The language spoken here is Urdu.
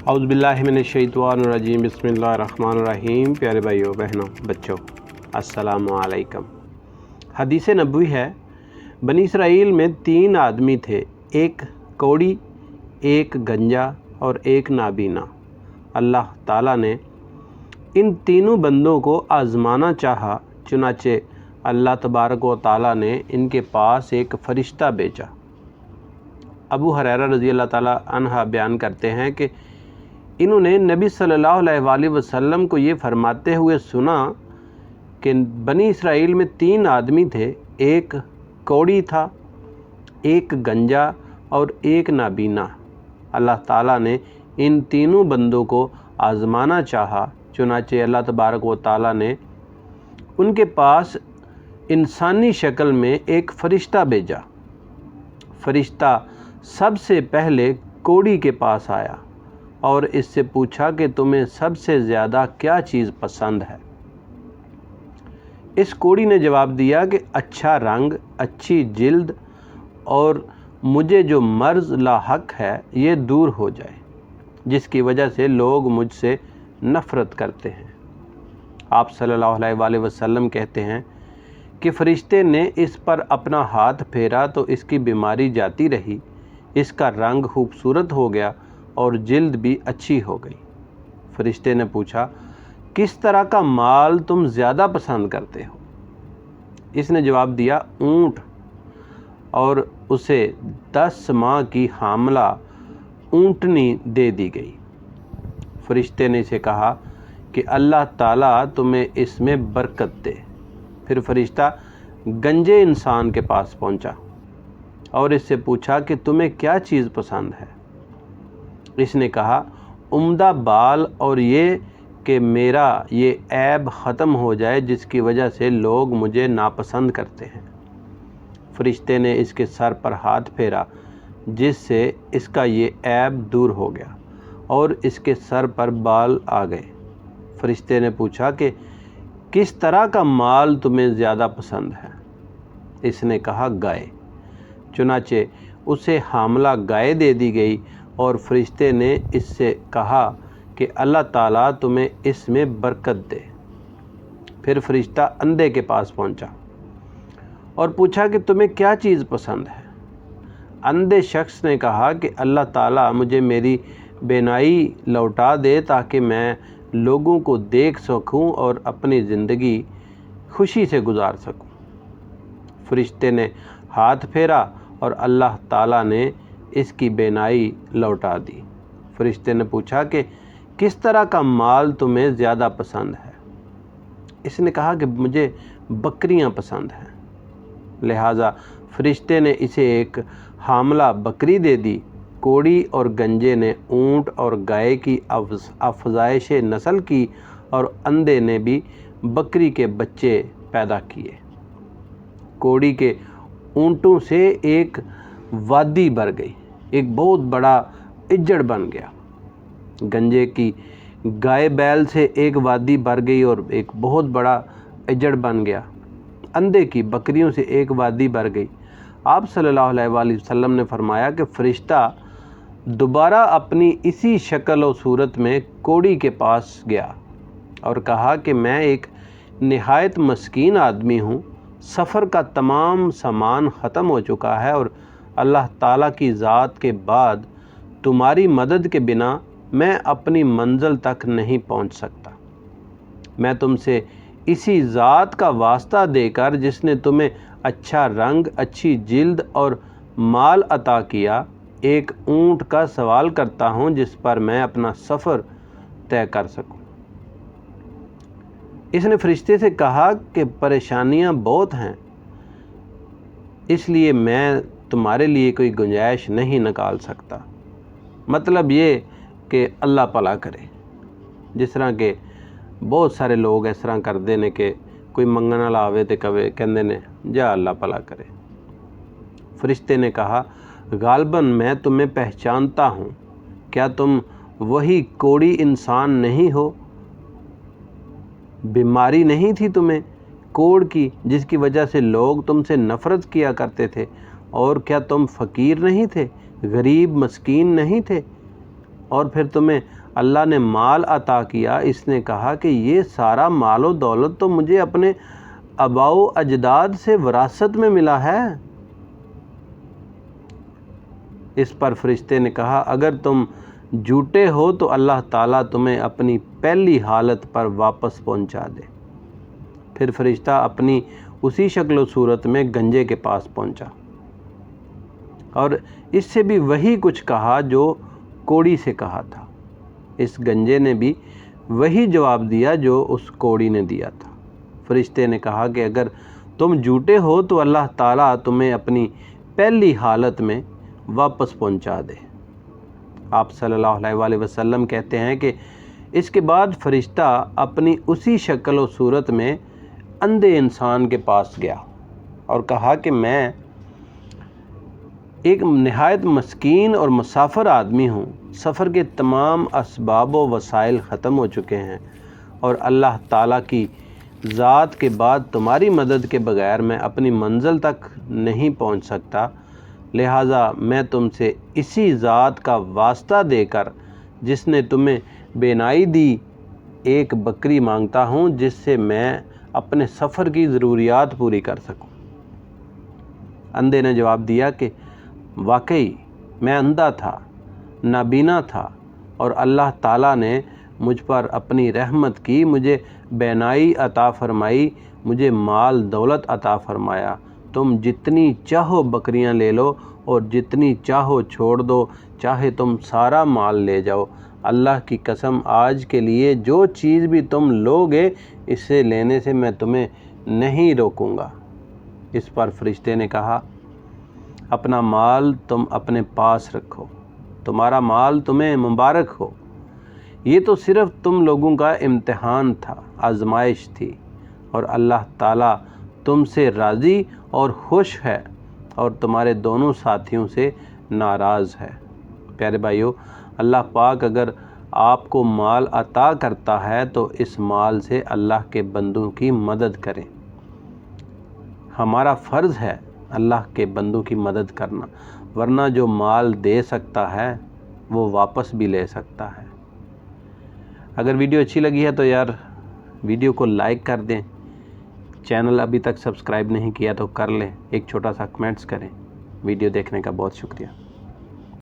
اعوذ باللہ من الشیطان الرجیم، بسم اللہ الرحمن الرحیم۔ پیارے بھائیوں بہنوں بچوں، السلام علیکم۔ حدیث نبوی ہے، بنی اسرائیل میں 3 آدمی تھے، ایک کوڑی، ایک گنجا اور ایک نابینا۔ اللہ تعالیٰ نے ان تینوں بندوں کو آزمانا چاہا، چنانچہ اللہ تبارک و تعالیٰ نے ان کے پاس ایک فرشتہ بھیجا۔ ابو ہریرہ رضی اللہ تعالیٰ عنہ بیان کرتے ہیں کہ انہوں نے نبی صلی اللہ علیہ وآلہ وسلم کو یہ فرماتے ہوئے سنا کہ بنی اسرائیل میں 3 آدمی تھے، ایک کوڑی تھا، ایک گنجا اور ایک نابینا۔ اللہ تعالیٰ نے ان تینوں بندوں کو آزمانا چاہا، چنانچہ اللہ تبارک و تعالیٰ نے ان کے پاس انسانی شکل میں ایک فرشتہ بھیجا۔ فرشتہ سب سے پہلے کوڑی کے پاس آیا اور اس سے پوچھا کہ تمہیں سب سے زیادہ کیا چیز پسند ہے؟ اس کوڑی نے جواب دیا کہ اچھا رنگ، اچھی جلد اور مجھے جو مرض لاحق ہے یہ دور ہو جائے، جس کی وجہ سے لوگ مجھ سے نفرت کرتے ہیں۔ آپ صلی اللہ علیہ وآلہ وسلم کہتے ہیں کہ فرشتے نے اس پر اپنا ہاتھ پھیرا تو اس کی بیماری جاتی رہی، اس کا رنگ خوبصورت ہو گیا اور جلد بھی اچھی ہو گئی۔ فرشتے نے پوچھا، کس طرح کا مال تم زیادہ پسند کرتے ہو؟ اس نے جواب دیا، اونٹ، اور اسے 10 ماہ کی حاملہ اونٹنی دے دی گئی۔ فرشتے نے اسے کہا کہ اللہ تعالیٰ تمہیں اس میں برکت دے۔ پھر فرشتہ گنجے انسان کے پاس پہنچا اور اس سے پوچھا کہ تمہیں کیا چیز پسند ہے؟ اس نے کہا، عمدہ بال اور یہ کہ میرا یہ عیب ختم ہو جائے جس کی وجہ سے لوگ مجھے ناپسند کرتے ہیں۔ فرشتے نے اس کے سر پر ہاتھ پھیرا جس سے اس کا یہ عیب دور ہو گیا اور اس کے سر پر بال آ گئے۔ فرشتے نے پوچھا کہ کس طرح کا مال تمہیں زیادہ پسند ہے؟ اس نے کہا، گائے۔ چنانچہ اسے حاملہ گائے دے دی گئی اور فرشتے نے اس سے کہا کہ اللہ تعالیٰ تمہیں اس میں برکت دے۔ پھر فرشتہ اندھے کے پاس پہنچا اور پوچھا کہ تمہیں کیا چیز پسند ہے؟ اندھے شخص نے کہا کہ اللہ تعالیٰ مجھے میری بینائی لوٹا دے تاکہ میں لوگوں کو دیکھ سکوں اور اپنی زندگی خوشی سے گزار سکوں۔ فرشتے نے ہاتھ پھیرا اور اللہ تعالیٰ نے اس کی بینائی لوٹا دی۔ فرشتے نے پوچھا کہ کس طرح کا مال تمہیں زیادہ پسند ہے؟ اس نے کہا کہ مجھے بکریاں پسند ہیں۔ لہٰذا فرشتے نے اسے ایک حاملہ بکری دے دی۔ کوڑی اور گنجے نے اونٹ اور گائے کی افزائش نسل کی اور اندھے نے بھی بکری کے بچے پیدا کیے۔ کوڑی کے اونٹوں سے ایک وادی بھر گئی، ایک بہت بڑا اجڑ بن گیا۔ گنجے کی گائے بیل سے ایک وادی بھر گئی اور ایک بہت بڑا اجڑ بن گیا۔ اندھے کی بکریوں سے ایک وادی بھر گئی۔ آپ صلی اللہ علیہ وآلہ وسلم نے فرمایا کہ فرشتہ دوبارہ اپنی اسی شکل و صورت میں کوڑی کے پاس گیا اور کہا کہ میں ایک نہایت مسکین آدمی ہوں، سفر کا تمام سامان ختم ہو چکا ہے اور اللہ تعالیٰ کی ذات کے بعد تمہاری مدد کے بنا میں اپنی منزل تک نہیں پہنچ سکتا۔ میں تم سے اسی ذات کا واسطہ دے کر جس نے تمہیں اچھا رنگ، اچھی جلد اور مال عطا کیا، ایک اونٹ کا سوال کرتا ہوں جس پر میں اپنا سفر طے کر سکوں۔ اس نے فرشتے سے کہا کہ پریشانیاں بہت ہیں، اس لیے میں تمہارے لیے کوئی گنجائش نہیں نکال سکتا۔ مطلب یہ کہ اللہ بھلا کرے۔ جس طرح کہ بہت سارے لوگ اس طرح کرتے ہیں کہ کوئی منگن والا آوے تے کہندے نے جا اللہ بھلا کرے۔ فرشتے نے کہا، غالباً میں تمہیں پہچانتا ہوں، کیا تم وہی کوڑی انسان نہیں ہو؟ بیماری نہیں تھی تمہیں کوڑ کی جس کی وجہ سے لوگ تم سے نفرت کیا کرتے تھے؟ اور کیا تم فقیر نہیں تھے، غریب مسکین نہیں تھے؟ اور پھر تمہیں اللہ نے مال عطا کیا، اس نے کہا کہ یہ سارا مال و دولت تو مجھے اپنے آباء و اجداد سے وراثت میں ملا ہے۔ اس پر فرشتے نے کہا اگر تم جھوٹے ہو تو اللہ تعالیٰ تمہیں اپنی پہلی حالت پر واپس پہنچا دے۔ پھر فرشتہ اپنی اسی شکل و صورت میں گنجے کے پاس پہنچا اور اس سے بھی وہی کچھ کہا جو کوڑی سے کہا تھا۔ اس گنجے نے بھی وہی جواب دیا جو اس کوڑی نے دیا تھا۔ فرشتے نے کہا کہ اگر تم جھوٹے ہو تو اللہ تعالیٰ تمہیں اپنی پہلی حالت میں واپس پہنچا دے۔ آپ صلی اللہ علیہ وآلہ وسلم کہتے ہیں کہ اس کے بعد فرشتہ اپنی اسی شکل و صورت میں اندھے انسان کے پاس گیا اور کہا کہ میں ایک نہایت مسکین اور مسافر آدمی ہوں، سفر کے تمام اسباب و وسائل ختم ہو چکے ہیں اور اللہ تعالیٰ کی ذات کے بعد تمہاری مدد کے بغیر میں اپنی منزل تک نہیں پہنچ سکتا، لہٰذا میں تم سے اسی ذات کا واسطہ دے کر جس نے تمہیں بینائی دی ایک بکری مانگتا ہوں جس سے میں اپنے سفر کی ضروریات پوری کر سکوں۔ اندھے نے جواب دیا کہ واقعی میں اندھا تھا، نابینا تھا اور اللہ تعالیٰ نے مجھ پر اپنی رحمت کی، مجھے بینائی عطا فرمائی، مجھے مال دولت عطا فرمایا۔ تم جتنی چاہو بکریاں لے لو اور جتنی چاہو چھوڑ دو، چاہے تم سارا مال لے جاؤ۔ اللہ کی قسم آج کے لیے جو چیز بھی تم لوگے اسے لینے سے میں تمہیں نہیں روکوں گا۔ اس پر فرشتے نے کہا اپنا مال تم اپنے پاس رکھو، تمہارا مال تمہیں مبارک ہو، یہ تو صرف تم لوگوں کا امتحان تھا، آزمائش تھی، اور اللہ تعالیٰ تم سے راضی اور خوش ہے اور تمہارے دونوں ساتھیوں سے ناراض ہے۔ پیارے بھائیو، اللہ پاک اگر آپ کو مال عطا کرتا ہے تو اس مال سے اللہ کے بندوں کی مدد کریں۔ ہمارا فرض ہے اللہ کے بندوں کی مدد کرنا، ورنہ جو مال دے سکتا ہے وہ واپس بھی لے سکتا ہے۔ اگر ویڈیو اچھی لگی ہے تو یار ویڈیو کو لائک کر دیں، چینل ابھی تک سبسکرائب نہیں کیا تو کر لیں، ایک چھوٹا سا کمنٹس کریں۔ ویڈیو دیکھنے کا بہت شکریہ۔